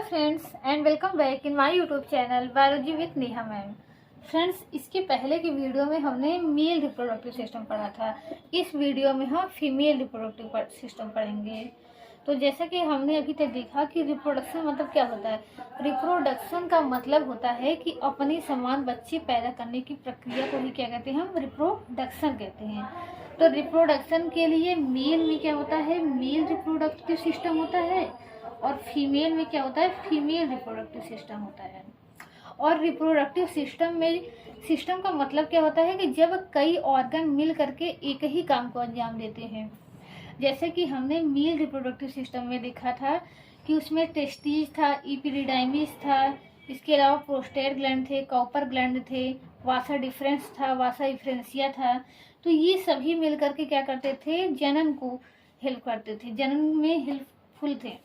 Friends and welcome back in my YouTube channel biology with Neha ma'am. Friends, इसके पहले की video में हमने मेल रिप्रोडक्टिव सिस्टम पढ़ा था। इस वीडियो में हम फीमेल रिप्रोडक्टिव सिस्टम पढ़ेंगे। तो जैसा कि हमने अभी तक देखा कि रिप्रोडक्शन मतलब क्या होता है। रिप्रोडक्शन का मतलब होता है कि अपनी समान बच्चे पैदा करने की प्रक्रिया को ही क्या कहते हैं, हम रिप्रोडक्शन कहते हैं। तो रिप्रोडक्शन के लिए मेल में क्या होता है, मेल रिप्रोडक्टिव सिस्टम होता है, और फीमेल में क्या होता है, फीमेल रिप्रोडक्टिव सिस्टम होता है। और रिप्रोडक्टिव सिस्टम का मतलब क्या होता है कि जब कई ऑर्गन मिल करके एक ही काम को अंजाम देते हैं। जैसे कि हमने मेल रिप्रोडक्टिव सिस्टम में देखा था कि उसमें टेस्टिस था, इपिडिडाइमिस था, इसके अलावा प्रोस्टेट ग्लैंड थे, कॉपर ग्लैंड थे, वासा डिफरेंस था, वासा इफ्रेंसिया था। तो ये सभी मिल करके क्या करते थे, जनन को हेल्प करते थे, जनन में हेल्पफुल थे।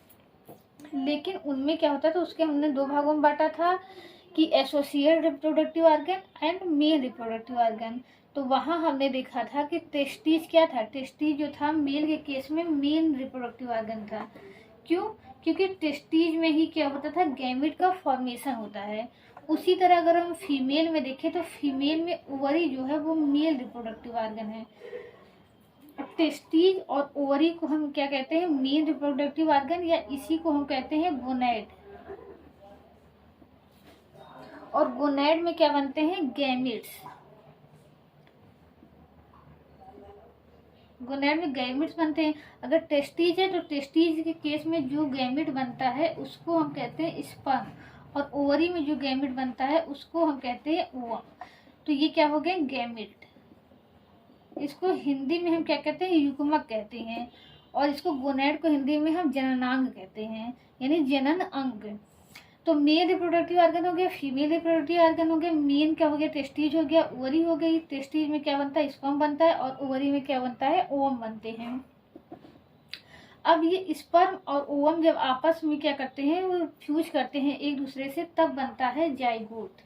लेकिन उनमें क्या होता था, उसके हमने दो भागों में बांटा था कि associate reproductive organ and male reproductive organ. तो वहाँ हमने देखा था कि टेस्टिस क्या था, टेस्टिस जो था मेल के केस में मेन रिप्रोडक्टिव ऑर्गन था। क्यों? क्योंकि टेस्टिस में ही क्या होता था, गैमेट का फॉर्मेशन होता है। उसी तरह अगर हम फीमेल में देखें तो फीमेल में ओवरी जो है वो मेल रिप्रोडक्टिव ऑर्गन है। टेस्टिस और ओवरी को हम क्या कहते हैं, मेन रिप्रोडक्टिव ऑर्गन, या इसी को हम कहते हैं गोनैड। और गोनैड में क्या बनते हैं, गैमेट्स। गोनैड में गैमेट्स बनते हैं। अगर टेस्टिस है तो टेस्टिस के केस में जो गैमेट बनता है उसको हम कहते हैं स्पर्म, और ओवरी में जो गैमेट बनता है उसको हम कहते हैं ओवम। तो ये क्या हो गए, गैमेट। इसको हिंदी में हम क्या कहते हैं, युग्मक कहते हैं, और इसको गोनैड को हिंदी में हम जननांग कहते हैं, यानी जनन अंग। तो मेल रिप्रोडक्टिव ऑर्गन हो गया, फीमेल रिप्रोडक्टिव ऑर्गन हो गया। मेन क्या हो गया, टेस्टिस हो गया, ओवरी हो गई। टेस्टिस में क्या बनता है, स्पर्म बनता है, और ओवरी में क्या बनता है, ओवम बनते हैं। अब ये स्पर्म और ओवम जब आपस में क्या करते हैं, वो फ्यूज करते हैं एक दूसरे से, तब बनता है जाइगोट।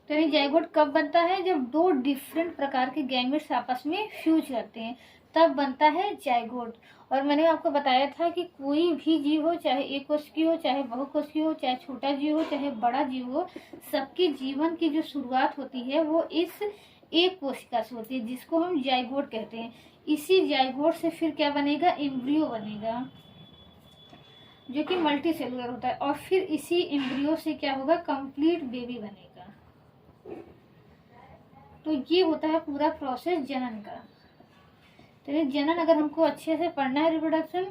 तो ये जाइगोट कब बनता है, जब दो डिफरेंट प्रकार के गैमेट्स आपस में फ्यूज करते हैं, तब बनता है जाइगोट। और मैंने आपको बताया था कि कोई भी जीव हो, चाहे एक कोशिकी हो, चाहे बहुकोशिकी हो, चाहे छोटा जीव हो, चाहे बड़ा जीव हो, सबके जीवन की जो शुरुआत होती है वो इस एक कोशिका से होती है, जिसको हम जाइगोट कहते हैं। इसी जाइगोट से फिर क्या बनेगा, एम्ब्रियो बनेगा, जो कि मल्टी सेलुलर होता है। और फिर इसी एम्ब्रियो से क्या होगा, कंप्लीट बेबी बनेगा। तो ये होता है पूरा प्रोसेस जनन का। तो ये जनन अगर हमको अच्छे से पढ़ना है रिप्रोडक्शन,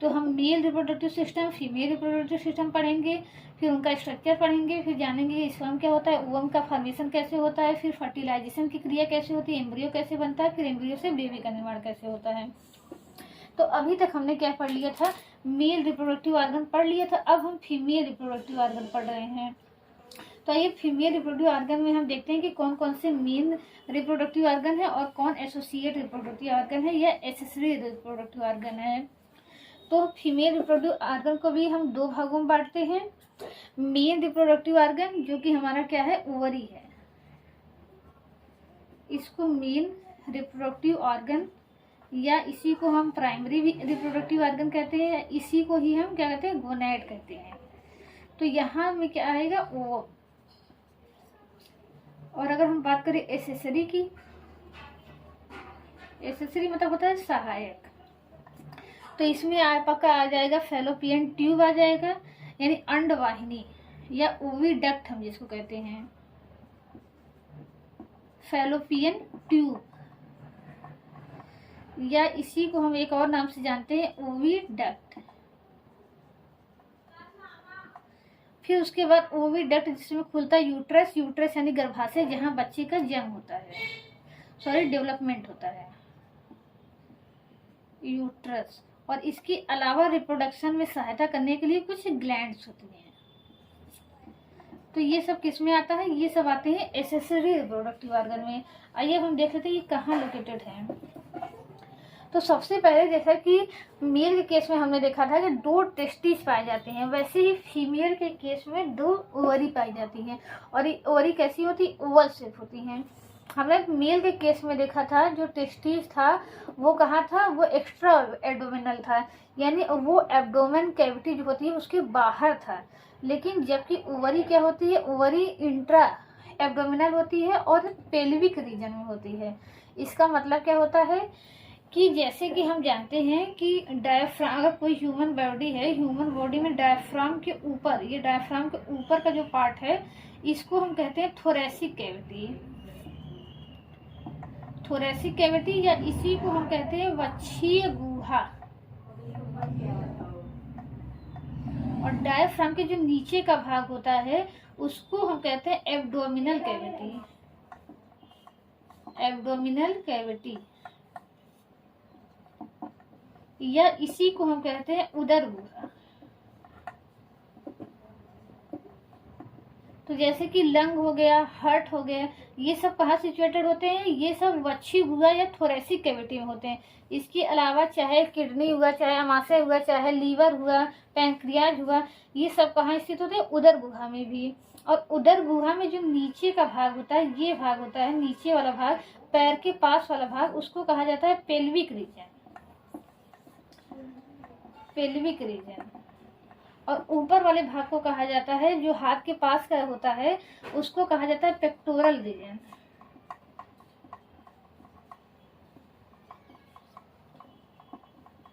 तो हम male reproductive system, female reproductive system पढ़ेंगे, फिर उनका स्ट्रक्चर पढ़ेंगे, फिर जानेंगे कि स्पर्म क्या होता है, ओवम का फॉर्मेशन कैसे होता है, फिर फर्टिलाइजेशन की क्रिया कैसे होती है, एम्ब्रियो कैसे बनता है, फिर एम्ब्रियो से बेबी का निर्माण कैसे होता है। तो अभी तक हमने क्या पढ़ लिया था, मेल रिप्रोडक्टिव ऑर्गन पढ़ लिया था। अब हम फीमेल रिप्रोडक्टिव ऑर्गन पढ़ रहे हैं। तो ये फीमेल रिप्रोडक्टिव ऑर्गन में हम देखते हैं कि कौन कौन से मेन रिप्रोडक्टिव ऑर्गन है और कौन एसोसिएट रिप्रोडक्टिव ऑर्गन है या एक्सेसरी रिप्रोडक्टिव ऑर्गन है। तो फीमेल रिप्रोडक्टिव ऑर्गन को भी हम दो भागों में बांटते हैं। मेन रिप्रोडक्टिव ऑर्गन जो कि हमारा क्या है, ओवरी है, इसको मेन रिप्रोडक्टिव ऑर्गन, या इसी को हम प्राइमरी रिप्रोडक्टिव ऑर्गन कहते हैं, इसी को ही हम क्या कहते हैं, गोनैड कहते हैं। तो यहाँ में क्या आएगा, ओवम। और अगर हम बात करें एक्सेसरी की, एक्सेसरी मतलब होता है सहायक। तो इसमें आपका आ जाएगा फैलोपियन ट्यूब आ जाएगा, यानी अंडवाहिनी, या ओविडक्ट हम जिसको कहते हैं, फैलोपियन ट्यूब, या इसी को हम एक और नाम से जानते हैं, ओविडक्ट। फिर उसके बाद ओविडक्ट जिसमें खुलता है यूट्रस, यूट्रस यानी गर्भाशय, जहाँ बच्चे का जन्म होता है, सॉरी डेवलपमेंट होता है, यूट्रस। और इसके अलावा रिप्रोडक्शन में सहायता करने के लिए कुछ ग्लैंड्स होती हैं। तो ये सब किस में आता है, ये सब आते हैं एक्सेसरी रिप्रोडक्टिव ऑर्गन में। आइए हम देख लेते हैं ये कहाँ लोकेटेड है। तो सबसे पहले जैसा कि मेल के केस में हमने देखा था कि दो टेस्टिस पाए जाते हैं, वैसे ही फीमेल के केस में दो ओवरी पाई जाती हैं। और ये ओवरी कैसी होती है, ओवल शेप होती हैं। हमने मेल के केस में देखा था जो टेस्टिस था वो कहाँ था, वो एक्स्ट्रा एब्डोमिनल था, यानी वो एब्डोमेन कैविटी जो होती है उसके बाहर था। लेकिन जबकि ओवरी क्या होती है, ओवरी इंट्रा एब्डोमिनल होती है और पेल्विक रीजन में होती है। इसका मतलब क्या होता है कि जैसे कि हम जानते हैं कि डायफ्राम, अगर कोई ह्यूमन बॉडी है, ह्यूमन बॉडी में डायफ्राम के ऊपर, ये डायफ्राम के ऊपर का जो पार्ट है इसको हम कहते हैं थोरेसिक कैविटी। थोरेसिक कैविटी या इसी को हम कहते हैं वक्षीय गुहा। और डायफ्राम के जो नीचे का भाग होता है उसको हम कहते हैं एब्डोमिनल कैविटी। एब्डोमिनल कैविटी या इसी को हम कहते हैं उदर गुहा। तो जैसे कि लंग हो गया, हार्ट हो गया, ये सब कहाँ सिचुएटेड होते हैं, ये सब वक्षी गुहा या थोरेसिक कैविटी में होते हैं। इसके अलावा चाहे किडनी हुआ, चाहे अमाशय हुआ, चाहे लीवर हुआ, पैंक्रियाज हुआ, ये सब कहाँ स्थित होते हैं, उदर गुहा में भी। और उदर गुहा में जो नीचे का भाग होता है, ये भाग होता है नीचे वाला भाग, पैर के पास वाला भाग, उसको कहा जाता है पेल्विक रीजन। Pelvic region. और ऊपर वाले भाग को कहा जाता है, जो हाथ के पास का होता है, उसको कहा जाता है पेक्टोरल रीजन।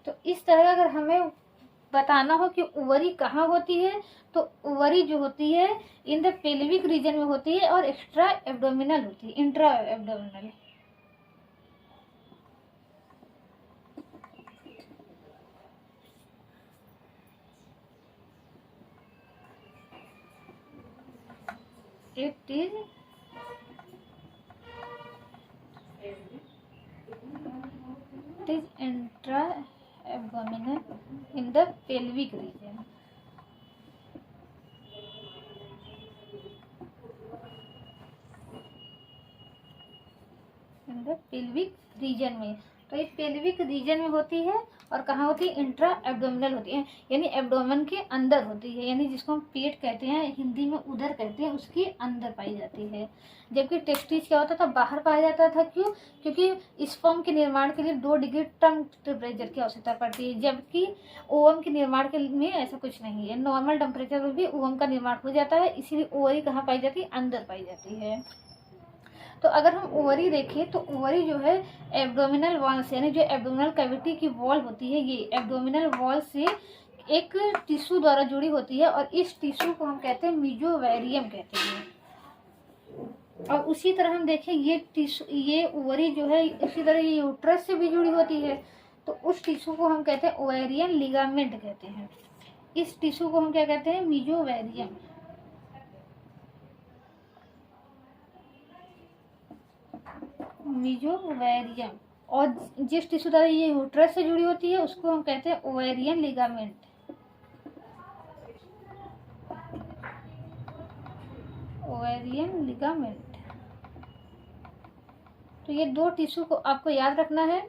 तो इस तरह अगर हमें बताना हो कि ओवरी कहाँ होती है, तो ओवरी जो होती है इन द पेल्विक रीजन में होती है और एक्स्ट्रा एब्डोमिनल होती है, intra abdominal. It is intra-abdominal in the pelvic region. In the pelvic region में, तो ये पेल्विक रीजन में होती है और कहाँ होती है, इंट्रा एब्डोमिनल होती है, यानी एब्डोमेन के अंदर होती है, यानी जिसको हम पेट कहते हैं, हिंदी में उदर कहते हैं, उसके अंदर पाई जाती है। जबकि टेस्टिस क्या होता था, बाहर पाया जाता था। क्यों? क्योंकि स्पर्म के निर्माण के लिए 2 डिग्री टर्म टेम्परेचर की आवश्यकता पड़ती है, जबकि ओवम के निर्माण के में ऐसा कुछ नहीं है, नॉर्मल टेम्परेचर में भी ओवम का निर्माण हो जाता है। इसीलिए ओवरी कहाँ पाई जाती है, अंदर पाई जाती है। तो अगर हम ओवरी देखें तो ओवरी जो है एब्डोमिनल वॉल से, यानी जो एब्डोमिनल कैविटी की वॉल होती है, ये एब्डोमिनल वॉल से एक टिश्यू द्वारा जुड़ी होती है और इस टिश्यू को हम कहते हैं मीजोवेरियम कहते हैं। और उसी तरह हम देखें ये टिश्यू, ये ओवरी जो है इसी तरह ये यूट्रस से भी जुड़ी होती है, तो उस टिश्यू को हम कहते हैं ओवेरियन लिगामेंट कहते हैं। इस टिश्यू को हम क्या कहते हैं, मीजोवेरियम। मीजोवेरियम। और जिस टिश्यू द्वारा ये यूट्रस से जुड़ी होती है उसको हम कहते हैं ओवेरियन लिगामेंट। Ovarian ligament. तो ये 2 टिश्यू को आपको याद रखना है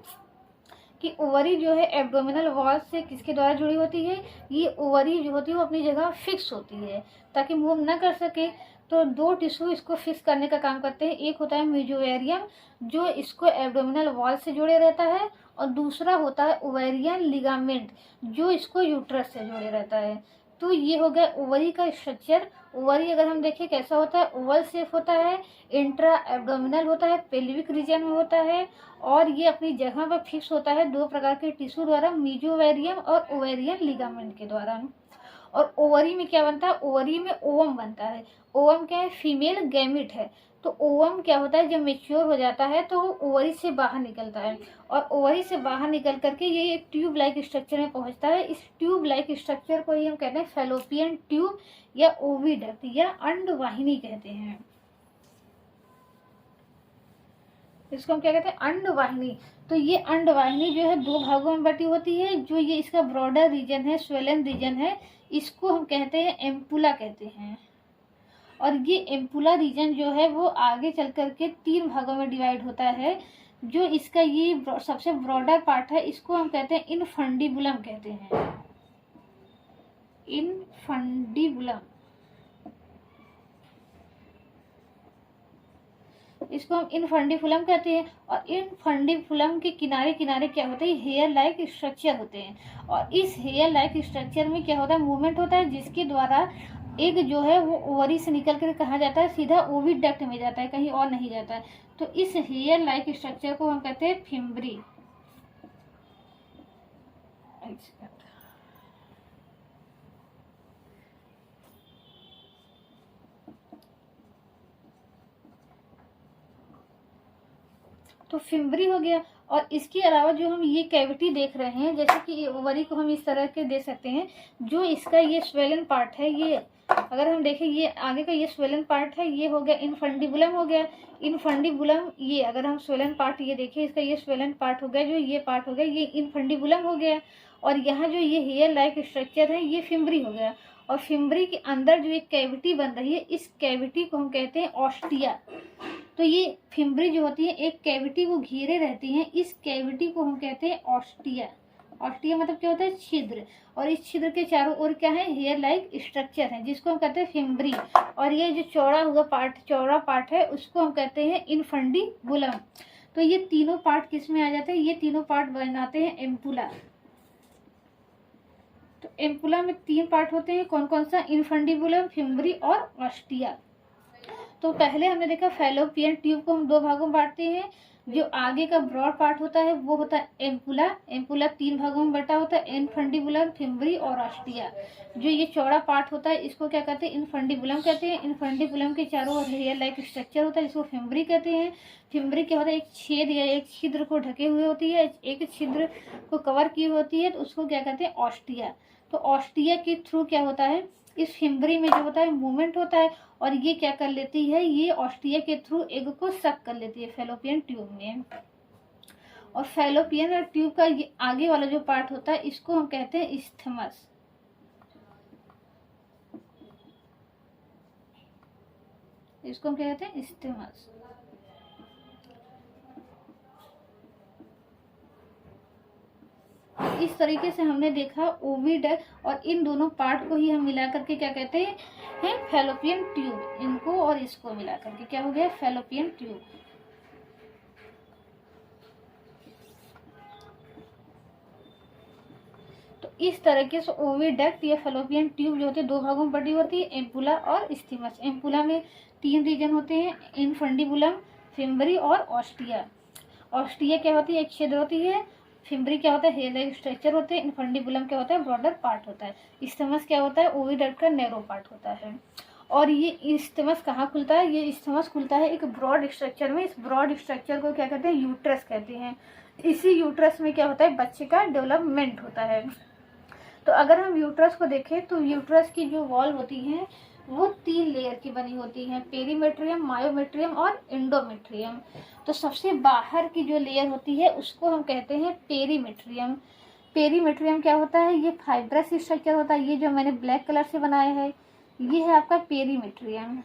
कि ओवरी जो है एब्डोमिनल वॉल से किसके द्वारा जुड़ी होती है, ये ओवरी जो होती है वो अपनी जगह फिक्स होती है ताकि मूव ना कर सके। तो 2 टिश्यू इसको फिक्स करने का काम करते हैं। एक होता है मीजोवेरियम जो इसको एब्डोमिनल वॉल से जोड़े रहता है, और दूसरा होता है ओवेरियन लिगामेंट जो इसको यूट्रस से जोड़े रहता है। तो ये हो गया ओवरी का स्ट्रक्चर। ओवरी अगर हम देखें कैसा होता है, ओवल शेप होता है, इंट्रा एब्डोमिनल होता है, पेल्विक रीजन में होता है, और ये अपनी जगह पर फिक्स होता है 2 प्रकार के टिश्यू द्वारा, मीजोवेरियम और ओवेरियन लिगामेंट के द्वारा। और ओवरी में क्या बनता है, ओवरी में ओवम बनता है। ओवम क्या है, फीमेल गैमिट है। तो ओवम क्या होता है, जब मेच्योर हो जाता है तो वो ओवरी से बाहर निकलता है, और ओवरी से बाहर निकल करके ये एक ट्यूब लाइक स्ट्रक्चर में पहुंचता है। इस ट्यूब लाइक स्ट्रक्चर को ही हम कहते हैं फैलोपियन ट्यूब या ओविडक्ट या अंडवाहिनी कहते हैं। इसको हम क्या कहते हैं, अंडवाहिनी। तो ये अंडवाहिनी जो है 2 भागों में बटी होती है। जो ये इसका ब्रॉडर रीजन है, स्वेलन रीजन है, इसको हम कहते हैं एम्पुला कहते हैं। और ये एम्पुला रीजन जो है वो आगे चल करके 3 भागों में डिवाइड होता है। जो इसका ये सबसे ब्रॉडर पार्ट है इसको हम कहते हैं इनफंडिबुलम कहते हैं। इनफंडिबुलम। इसको हम इनफंडिबुलम कहते हैं। और इनफंडिबुलम के किनारे किनारे क्या होते हैं, हेयर लाइक स्ट्रक्चर होते हैं। और इस हेयर लाइक स्ट्रक्चर में क्या होता है, मूवमेंट होता है, जिसके द्वारा एग जो है वो ओवरी से निकल कर कहाँ जाता है, सीधा ओविडक्ट में जाता है, कहीं और नहीं जाता है। तो इस हेयर लाइक स्ट्रक्चर को हम कहते हैं फिम्बरी। तो फिम्बरी हो गया। और इसके अलावा जो हम ये कैविटी देख रहे हैं, जैसे कि ओवरी को हम इस तरह के देख सकते हैं, जो इसका ये स्वेलन पार्ट है, ये अगर हम देखें ये आगे का ये स्वेलन पार्ट है, ये हो गया इनफंडिबुलम हो गया। इनफंडिबुलम ये अगर हम स्वेलन पार्ट ये देखें, इसका ये स्वेलन पार्ट हो गया, जो ये पार्ट हो गया ये इनफंडिबुलम हो गया। और यहाँ जो ये हेयर लाइक स्ट्रक्चर है ये फिम्बरी हो गया। और फिम्बरी के अंदर जो एक कैविटी बन रही है, इस कैविटी को हम कहते हैं ऑस्टिया। तो ये फिम्बरी जो होती है एक कैविटी को घेरे रहती है, इस कैविटी को हम कहते हैं ऑस्टिया। ऑस्टिया मतलब क्या होता है, छिद्र। और इस छिद्र के चारों ओर क्या है, हेयर लाइक स्ट्रक्चर है, जिसको हम कहते हैं फिम्बरी। और ये जो चौड़ा पार्ट है उसको हम कहते हैं इनफंडिबुलम। तो ये तीनों पार्ट किस में आ जाते हैं, ये तीनों पार्ट बनाते हैं एम्पुला। तो एम्पुला में 3 पार्ट होते हैं, कौन कौन सा, इनफंडिबुलम, फिम्बरी और ऑस्टिया। तो पहले हमने देखा फैलोपियन ट्यूब को हम 2 भागों में बांटते हैं। जो आगे का ब्रॉड पार्ट होता है वो होता है एम्पुला। एम्पुला 3 भागों में बटा होता है, इनफंडिबुलम, फिम्बरी और ऑस्टिया। जो ये चौड़ा पार्ट होता है इसको क्या कहते हैं, इनफंडिबुलम कहते हैं। इनफंडिबुलम के चारों ओर हेयर लाइक स्ट्रक्चर होता है, इसको फिम्बरी कहते हैं। फिम्बरी क्या होता है, एक छेद या एक छिद्र को ढके हुए होती है, एक छिद्र को कवर की होती है, तो उसको क्या कहते हैं, ऑस्टिया। तो ऑस्टिया के थ्रू क्या होता है, इस फिम्बरी में जो होता है मूवमेंट होता है, और ये क्या कर लेती है, ये ऑस्टिया के थ्रू एग को सक कर लेती है फैलोपियन ट्यूब में। और फैलोपियन ट्यूब का ये आगे वाला जो पार्ट होता है इसको हम कहते हैं इस्थमस। इसको हम क्या कहते हैं, इस्थमस। इस तरीके से हमने देखा ओविडक्ट, और इन दोनों पार्ट को ही हम मिला करके क्या कहते हैं फैलोपियन ट्यूब। इनको और इसको मिला करके क्या हो गया, फैलोपियन ट्यूब। तो इस तरीके से ओविडक्ट या फैलोपियन ट्यूब जो होती है 2 भागों में बटी होती है, एम्पुला और इस्थमस। एम्पुला में 3 रीजन होते हैं, इनफंडिबुलम, फिम्बरी और ऑस्टिया। ऑस्टिया क्या होती है, एक छिद्र होती है। फिम्बरी क्या होता है, हेयर लाइक स्ट्रक्चर होते हैं। इनफंडिबुलम क्या होता है, ब्रॉडर पार्ट होता है। इस्थमस क्या होता है, ओविडक्ट का नैरो पार्ट होता है। और ये इस्थमस कहाँ खुलता है, ये इस्थमस खुलता है एक ब्रॉड स्ट्रक्चर में। इस ब्रॉड स्ट्रक्चर को क्या कहते हैं, यूट्रस कहते हैं। इसी यूट्रस में क्या होता है, बच्चे का डेवलपमेंट होता है। तो अगर हम यूट्रस को देखें तो यूट्रस की जो वॉल होती है वो 3 लेयर की बनी होती है, पेरीमेट्रियम, मायोमेट्रियम और एंडोमेट्रियम। तो सबसे बाहर की जो लेयर होती है उसको हम कहते हैं पेरीमेट्रियम। पेरीमेट्रियम क्या होता है, ये फाइब्रस स्ट्रक्चर होता है। ये जो मैंने ब्लैक कलर से बनाया है ये है आपका पेरीमेट्रियम।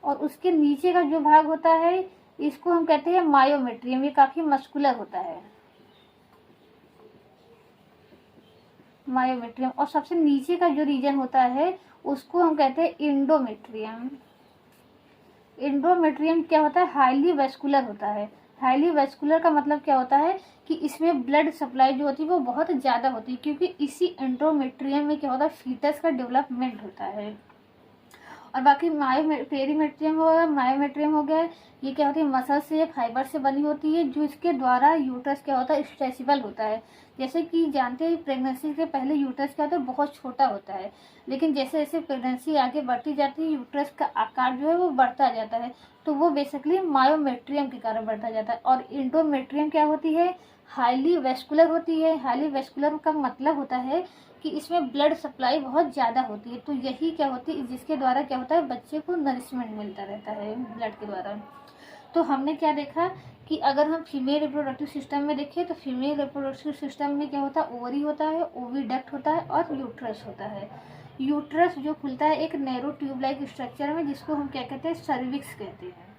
और उसके नीचे का जो भाग होता है इसको हम कहते हैं मायोमेट्रियम। ये काफी मस्कुलर होता है, मायोमेट्रियम। और सबसे नीचे का जो रीजन होता है उसको हम कहते हैं इंडोमेट्रियम। इंडोमेट्रियम क्या होता है, हाईली वेस्कुलर होता है। हाईली वेस्कुलर का मतलब क्या होता है कि इसमें ब्लड सप्लाई जो होती है वो बहुत ज़्यादा होती है, क्योंकि इसी एंडोमेट्रियम में क्या होता है, फीटस का डेवलपमेंट होता है। और बाकी पेरीमेट्रियम हो गया, मायोमेट्रियम हो गया, ये क्या होती है, मसल से, फाइबर से बनी होती है, जो इसके द्वारा यूट्रस क्या होता है, स्ट्रेचेबल होता है। जैसे कि जानते हैं प्रेगनेंसी के पहले यूट्रस क्या होता है, बहुत छोटा होता है, लेकिन जैसे जैसे प्रेगनेंसी आगे बढ़ती जाती है यूट्रस का आकार जो है वो बढ़ता जाता है। तो वो बेसिकली मायोमेट्रियम के कारण बढ़ता जाता है। और इंडोमेट्रियम क्या होती है, हाईली वेस्कुलर होती है। हाईली वेस्कुलर का मतलब होता है कि इसमें ब्लड सप्लाई बहुत ज़्यादा होती है। तो यही क्या होती है, जिसके द्वारा क्या होता है, बच्चे को नरिशमेंट मिलता रहता है ब्लड के द्वारा। तो हमने क्या देखा कि अगर हम फीमेल रिप्रोडक्टिव सिस्टम में देखें तो फीमेल रिप्रोडक्टिव सिस्टम में क्या होता है, ओवरी होता है, ओविडक्ट होता है और यूट्रस होता है। यूट्रस जो खुलता है एक नैरो ट्यूब लाइक स्ट्रक्चर में, जिसको हम क्या कहते हैं, सर्विक्स कहते हैं।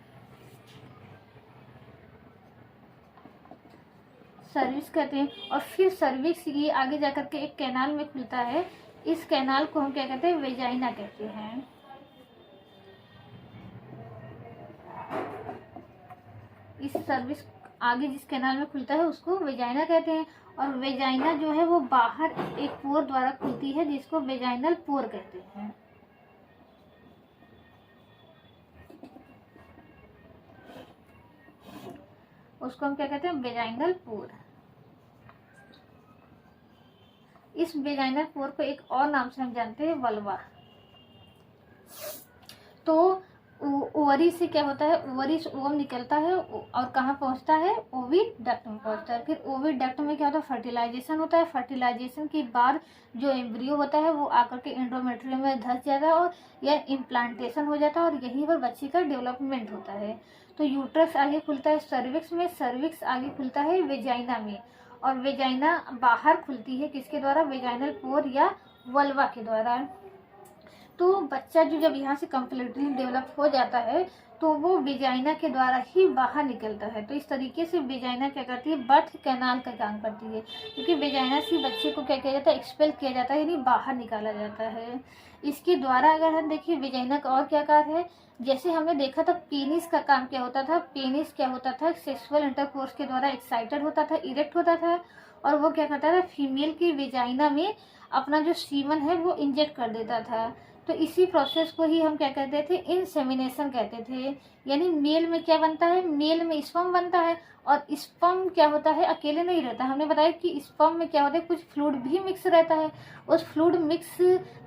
सर्विक्स कहते हैं। और फिर सर्विक्स ये आगे जाकर के एक कैनाल में खुलता है, इस कैनाल को हम क्या कहते हैं, वेजाइना कहते हैं। इस सर्विक्स आगे जिस कैनाल में खुलता है उसको वेजाइना कहते हैं। और वेजाइना जो है वो बाहर एक पोर द्वारा खुलती है जिसको वेजाइनल पोर कहते हैं। उसको हम क्या कहते हैं, वेजाइनल पोर। इस वेजाइनल पोर को एक और नाम से हम जानते हैं, वल्वा। तो ओवरी से क्या होता है, ओवरी से ओवम निकलता है और कहाँ पहुँचता है, ओविडक्ट में पहुँचता है। फिर ओविडक्ट में क्या होता है, फर्टिलाइजेशन होता है। फर्टिलाइजेशन के बाद जो एम्ब्रियो होता है वो आकर के एंडोमेट्रियम में धंस जाता है और यह इम्प्लांटेशन हो जाता है और यहीं पर बच्चे का डेवलपमेंट होता है। तो यूट्रस आगे खुलता है सर्विक्स में, सर्विक्स आगे खुलता है वेजाइना में, और वेजाइना बाहर खुलती है किसके द्वारा, वेजाइनल पोर या वल्वा के द्वारा। तो बच्चा जो जब यहाँ से कम्प्लीटली डेवलप हो जाता है तो वो वेजाइना के द्वारा ही बाहर निकलता है। तो इस तरीके से वेजाइना क्या करती है, बर्थ कैनाल का काम करती है, क्योंकि वेजाइना से बच्चे को क्या किया जाता है, एक्सपेल किया जाता है, यानी बाहर निकाला जाता है। इसके द्वारा अगर हम देखिए वेजाइना का और क्या कार्य है, जैसे हमने देखा था पेनिस का काम क्या होता था, पेनिस क्या होता था, सेक्सुअल इंटरकोर्स के द्वारा एक्साइटेड होता था, इरेक्ट होता था, और वो क्या करता था, फीमेल की वेजाइना में अपना जो सीमन है वो इंजेक्ट कर देता था। तो इसी प्रोसेस को ही हम क्या कहते थे, इंसेमिनेशन कहते थे। यानी मेल में क्या बनता है, मेल में स्पर्म बनता है, और स्पर्म क्या होता है, अकेले नहीं रहता। हमने बताया कि स्पर्म में क्या होता है, कुछ फ्लूइड भी मिक्स रहता है। उस फ्लूइड मिक्स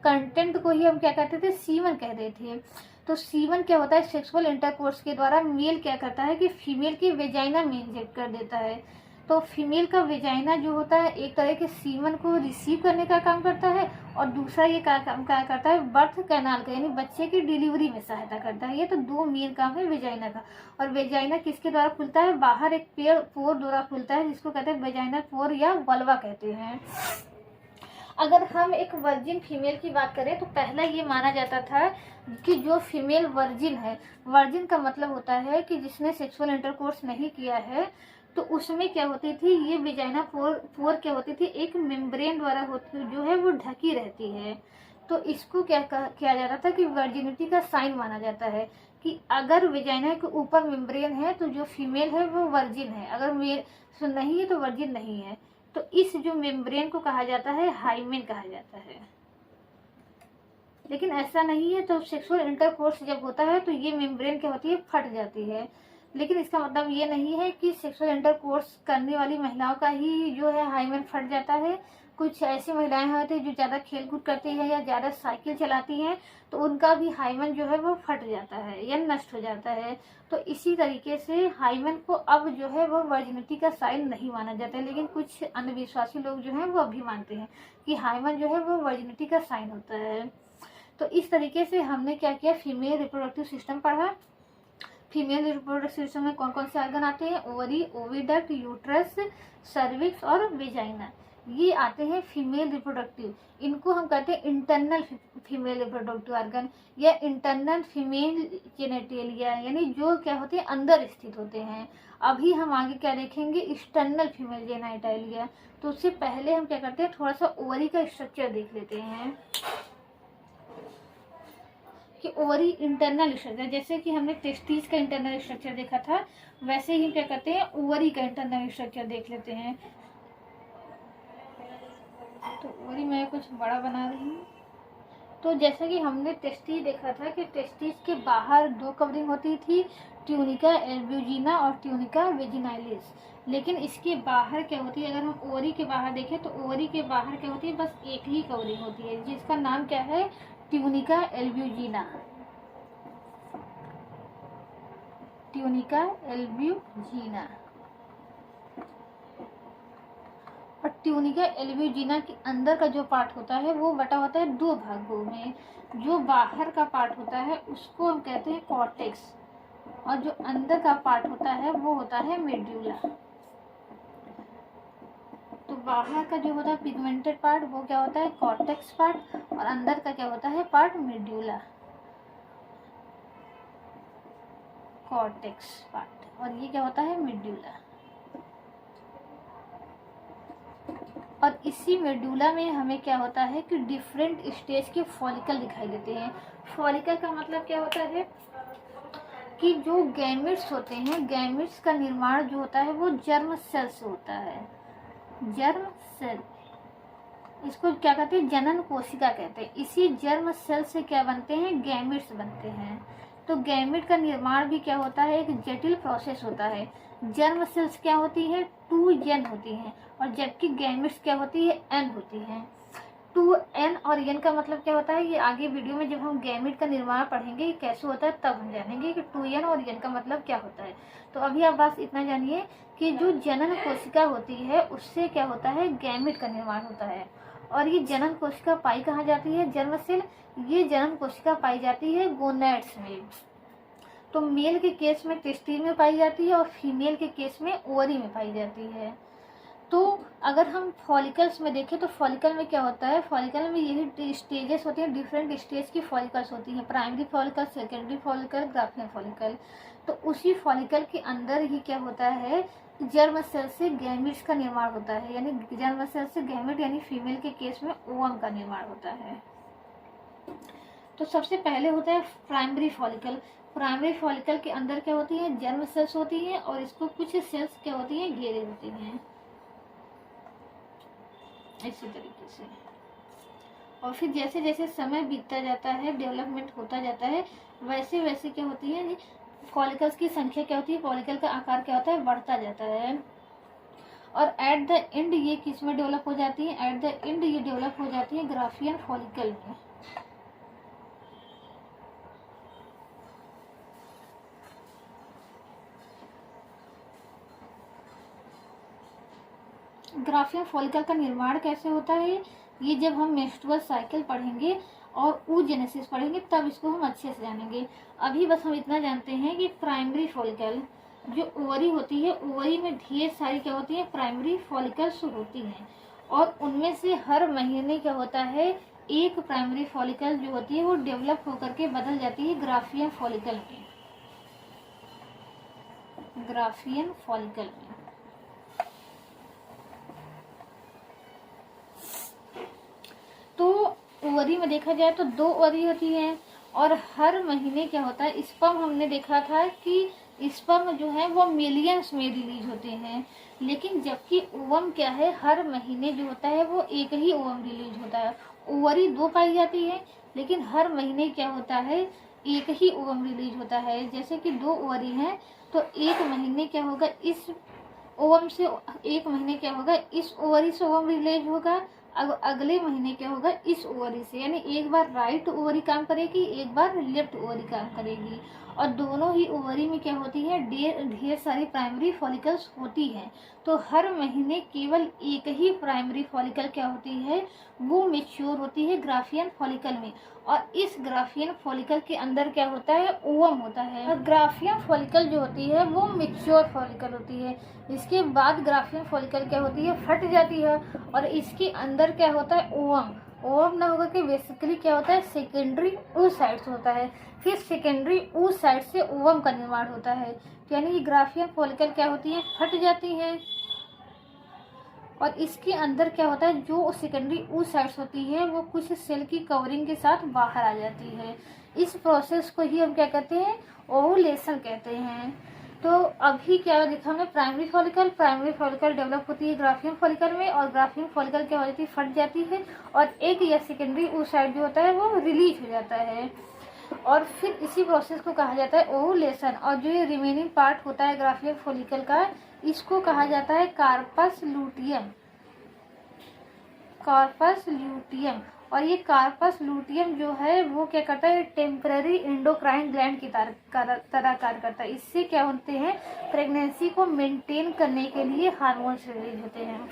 कंटेंट को ही हम क्या कहते थे, सीमन कहते थे। तो सीमन क्या होता है, सेक्सुअल इंटरकोर्स के द्वारा मेल क्या करता है कि फीमेल की वेजाइना में इंजेक्ट कर देता है। तो फीमेल का वेजाइना जो होता है एक तरह के सीमन को रिसीव करने का काम करता है, और दूसरा ये क्या करता है, बर्थ कैनाल का यानी बच्चे की डिलीवरी में सहायता करता है। ये तो दो मेन काम है वेजाइना का। और वेजाइना किसके द्वारा खुलता है, बाहर एक पोर द्वारा खुलता है जिसको कहते हैं वेजाइनल पोर या वल्वा कहते हैं। अगर हम एक वर्जिन फीमेल की बात करें तो पहला ये माना जाता था कि जो फीमेल वर्जिन है, वर्जिन का मतलब होता है कि जिसने सेक्सुअल इंटरकोर्स नहीं किया है, तो उसमें क्या होती थी, ये वेजाइना पोर क्या होती थी, एक मेम्ब्रेन द्वारा होती जो है वो ढकी रहती है। तो इसको क्या किया जाता था कि वर्जिनिटी का साइन माना जाता है कि अगर वेजाइना के ऊपर मेम्ब्रेन है तो जो फीमेल है वो वर्जिन है, अगर मेल नहीं है तो वर्जिन नहीं है। तो इस जो मेम्ब्रेन को कहा जाता है हाइमेन कहा जाता है। लेकिन ऐसा नहीं है, तो सेक्सुअल इंटरकोर्स जब होता है तो ये मेम्ब्रेन क्या होती है, फट जाती है। लेकिन इसका मतलब ये नहीं है कि सेक्सुअल इंटरकोर्स करने वाली महिलाओं का ही जो है हाइमेन फट जाता है। कुछ ऐसी महिलाएं होती हैं जो ज़्यादा खेलकूद करती हैं या ज़्यादा साइकिल चलाती हैं, तो उनका भी हाइमेन जो है वो फट जाता है या नष्ट हो जाता है। तो इसी तरीके से हाइमेन को अब जो है वो वर्जिनिटी का साइन नहीं माना जाता है, लेकिन कुछ अंधविश्वासी लोग जो हैं वो अभी मानते हैं कि हाइमेन जो है वो वर्जिनिटी का साइन होता है। तो इस तरीके से हमने क्या किया, फीमेल रिप्रोडक्टिव सिस्टम पढ़ा। फीमेल रिप्रोडक्टिव सिस्टम में कौन कौन से ऑर्गन आते हैं, ओवरी, ओविडक्ट, यूट्रस, सर्विक्स और वेजाइना, ये आते हैं फीमेल रिप्रोडक्टिव। इनको हम कहते हैं इंटरनल फीमेल रिप्रोडक्टिव ऑर्गन या इंटरनल फीमेल जेनेटेलिया, यानी जो क्या होते हैं अंदर स्थित होते हैं। अभी हम आगे क्या देखेंगे, एक्सटर्नल फीमेल जेनेटेलिया। तो उससे पहले हम क्या करते हैं, थोड़ा सा ओवरी का स्ट्रक्चर देख लेते हैं कि ओवरी इंटरनल स्ट्रक्चर, जैसे कि हमने टेस्टिस का इंटरनल स्ट्रक्चर देखा था, वैसे ही क्या करते हैं ओवरी का इंटरनल स्ट्रक्चर देख लेते हैं। तो ओवरी मैं कुछ बड़ा बना रही हूँ। तो जैसा कि हमने टेस्टिस देखा था कि टेस्टिस के बाहर दो कवरिंग होती थी, ट्यूनिका एल्ब्यूजिना और ट्यूनिका वेजिनालिस। लेकिन इसके बाहर क्या होती है, अगर हम ओवरी के बाहर देखें तो ओवरी के बाहर क्या होती है, बस एक ही कवरिंग होती है जिसका नाम क्या है, ट्यूनिका एल्ब्यूजिना। ट्यूनिका एल्ब्यूजिना। और ट्यूनिका एल्ब्यूजिना के अंदर का जो पार्ट होता है वो बटा होता है दो भागों में। जो बाहर का पार्ट होता है उसको हम कहते हैं कॉर्टेक्स, और जो अंदर का पार्ट होता है वो होता है मेड्यूला। तो बाहर का जो होता है पिगमेंटेड पार्ट वो क्या होता है, कॉर्टेक्स पार्ट, और अंदर का क्या होता है पार्ट, मेड्यूला, कॉर्टेक्स पार्ट, और ये क्या होता है मेड्यूला। और इसी मेडुला में हमें क्या होता है कि डिफरेंट स्टेज के फॉलिकल दिखाई देते हैं। फॉलिकल का मतलब क्या होता है, कि जो गैमेट्स होते हैं, गैमेट्स का निर्माण जो होता है वो जर्म सेल से होता है। जर्म सेल, इसको क्या कहते हैं, जनन कोशिका कहते हैं। इसी जर्म सेल से क्या बनते हैं, गैमेट्स बनते हैं। तो गैमेट का निर्माण भी क्या होता है, एक जटिल प्रोसेस होता है। जर्म सेल्स क्या होती है, 2n होती हैं, और जबकि गैमेट्स क्या होती है, n होती हैं। 2n और n का मतलब क्या होता है, ये आगे वीडियो में जब हम गैमेट का निर्माण पढ़ेंगे कैसे होता है तब हम जानेंगे कि 2n और n का मतलब क्या होता है। तो अभी आप बस इतना जानिए कि जो जनन कोशिका होती है उससे क्या होता है, गैमेट का निर्माण होता है। और ये जनन कोशिका पाई कहाँ जाती है, जर्म सेल, ये जनन कोशिका पाई जाती है गोनैड्स में। तो मेल के केस में टेस्टिस में पाई जाती है और फीमेल के केस में ओवरी में पाई जाती है। तो अगर हम फॉलिकल्स में देखें तो फॉलिकल में क्या होता है, फॉलिकल में यही स्टेजेस होती हैं, डिफरेंट स्टेज की फॉलिकल्स होती हैं, primary follicle, secondary follicle, Graafian follicle. तो उसी फॉलिकल के अंदर ही क्या होता है, जर्म सेल से गैमेट्स का निर्माण होता है, यानी जर्म सेल से गैमेट यानी फीमेल के केस में ओवम का निर्माण होता है। तो सबसे पहले होता है प्राइमरी फॉलिकल। प्राइमरी फॉलिकल के अंदर क्या होती है, जर्म सेल्स होती हैं और इसको कुछ सेल्स क्या होती हैं, घेरे होती हैं इसी तरीके से। और फिर जैसे जैसे समय बीतता जाता है, डेवलपमेंट होता जाता है, वैसे वैसे क्या होती है, फॉलिकल्स की संख्या क्या होती है, फॉलिकल का आकार क्या होता है, बढ़ता जाता है। और एट द एंड ये किस में डेवलप हो जाती है, एट द एंड ये डेवलप हो जाती है ग्राफियन फॉलिकल में। ग्राफियन फॉलिकल का निर्माण कैसे होता है, ये जब हम मेंस्ट्रुअल साइकिल पढ़ेंगे और oogenesis पढ़ेंगे तब इसको हम अच्छे से जानेंगे। अभी बस हम इतना जानते हैं कि प्राइमरी फॉलिकल जो ओवरी होती है, ओवरी में ढेर सारी क्या होती है, प्राइमरी फॉलिकल्स होती हैं, और उनमें से हर महीने क्या होता है, एक प्राइमरी फॉलिकल जो होती है वो डेवलप होकर के बदल जाती है ग्राफियन फॉलिकल में। ग्राफियन फॉलिकल में तो ओवरी में देखा जाए तो 2 ओवरी होती है, और हर महीने क्या होता है, स्पर्म हमने देखा था कि स्पर्म जो है वो मिलियंस में रिलीज होते हैं, लेकिन जबकि ओवम क्या है, हर महीने जो होता है वो एक ही ओवम रिलीज होता है। ओवरी 2 पाई जाती है, लेकिन हर महीने क्या होता है, एक ही ओवम रिलीज होता है। जैसे कि 2 ओवरी हैं तो एक महीने क्या होगा, इस ओवम से एक महीने क्या होगा, इस ओवरी से ओवम रिलीज होगा, अगले महीने क्या होगा, इस ओवरी से, यानी एक बार राइट ओवरी काम करेगी, एक बार लेफ्ट ओवरी काम करेगी, और दोनों ही ओवरी में क्या होती है, ढेर सारी प्राइमरी फॉलिकल्स होती हैं। तो हर महीने केवल एक ही प्राइमरी फॉलिकल क्या होती है, वो मैच्योर होती है ग्राफियन फॉलिकल में, और इस ग्राफियन फॉलिकल के अंदर क्या होता है, ओवम होता है। और ग्राफियन फॉलिकल जो होती है वो मैच्योर फॉलिकल होती है। इसके बाद ग्राफियन फॉलिकल क्या होती है, फट जाती है, और इसके अंदर क्या होता है, ओवम। ओवम ना होकर के बेसिकली क्या होता है, सेकेंडरी oocytes होता है। फिर सेकेंडरी oocyte से ओवम का निर्माण होता है, यानी ये ग्राफियन फॉलिकल क्या होती है, फट जाती है, और इसके अंदर क्या होता है, जो सेकेंडरी oocytes होती है वो कुछ सेल की कवरिंग के साथ बाहर आ जाती है। इस प्रोसेस को ही हम क्या कहते हैं, ओवुलेशन कहते हैं। तो अभी क्या देखा हमने, प्राइमरी फॉलिकल डेवलप होती है ग्राफियन फॉलिकल में, और ग्राफियन फॉलिकल क्या हो जाती है, फट जाती है, और एक या सेकेंडरी oocyte जो होता है वो रिलीज हो जाता है, और फिर इसी प्रोसेस को कहा जाता है ओवुलेशन। और जो ये रिमेनिंग पार्ट होता है ग्राफियन फॉलिकल का, इसको कहा जाता है कार्पस लूटियम। कार्पस लूटियम, और ये कार्पस लूटियम जो है वो क्या करता है, टेम्पररी एंडोक्राइन ग्लैंड की तरह कार्य करता है। इससे क्या होते हैं, प्रेगनेंसी को मेंटेन करने के लिए हार्मोन्स रिलीज होते हैं।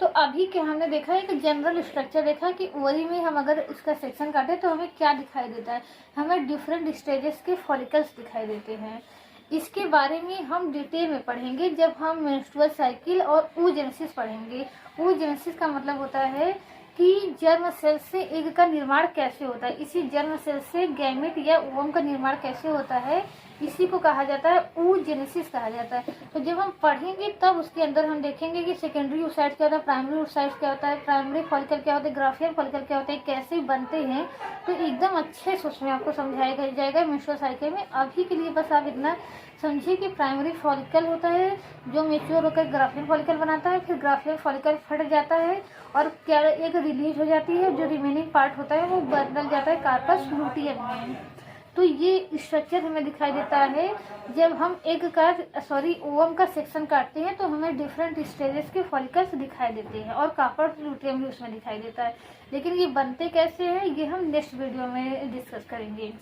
तो अभी क्या हमने देखा है, एक जनरल स्ट्रक्चर देखा कि ओवरी में हम अगर इसका सेक्शन काटे तो हमें क्या दिखाई देता है, हमें डिफरेंट स्टेजेस के फॉलिकल्स दिखाई देते हैं। इसके बारे में हम डिटेल में पढ़ेंगे जब हम मेंस्ट्रुअल साइकिल और oogenesis पढ़ेंगे। oogenesis का मतलब होता है कि जर्म सेल से एग का निर्माण कैसे होता है, इसी जर्म सेल से गैमेट या ओवम का निर्माण कैसे होता है, इसी को कहा जाता है oogenesis कहा जाता है। तो जब हम पढ़ेंगे तब उसके अंदर हम देखेंगे कि सेकेंडरी oocyte क्या होता है, प्राइमरी oocyte क्या होता है, प्राइमरी फॉलिकल क्या होता है, ग्राफियल फॉलिकल क्या होता है, कैसे बनते हैं। तो एकदम अच्छे से उसमें आपको समझाया जाएगा मेंस्ट्रुअल साइकिल में। अभी के लिए बस आप इतना समझिए कि प्राइमरी फॉलिकल होता है जो मेच्योर होकर ग्राफियल फॉलिकल बनाता है, फिर ग्राफियल फॉलिकल फट जाता है और क्या एक रिलीज हो जाती है, जो रिमेनिंग पार्ट होता है वो बदल जाता है कार्पस लूटियम में। तो ये स्ट्रक्चर हमें दिखाई देता है जब हम ओवम का सेक्शन काटते हैं, तो हमें डिफरेंट स्टेजेस के फॉलिकल्स दिखाई देते हैं और कार्पस लूटियम भी उसमें दिखाई देता है। लेकिन ये बनते कैसे हैं ये हम नेक्स्ट वीडियो में डिस्कस करेंगे।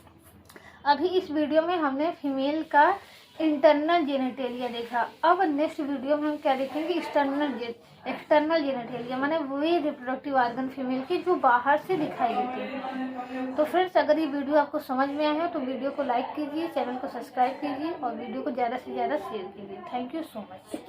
अभी इस वीडियो में हमने फीमेल का इंटरनल जेनिटेलिया देखा। अब नेक्स्ट वीडियो में हम क्या देखेंगे, एक्सटर्नल जेनिटेलिया, माने वही रिप्रोडक्टिव ऑर्गन फीमेल के जो बाहर से दिखाई देते हैं। तो फ्रेंड्स, अगर ये वीडियो आपको समझ में आया है तो वीडियो को लाइक कीजिए, चैनल को सब्सक्राइब कीजिए और वीडियो को ज़्यादा से ज़्यादा शेयर कीजिए। Thank you so much.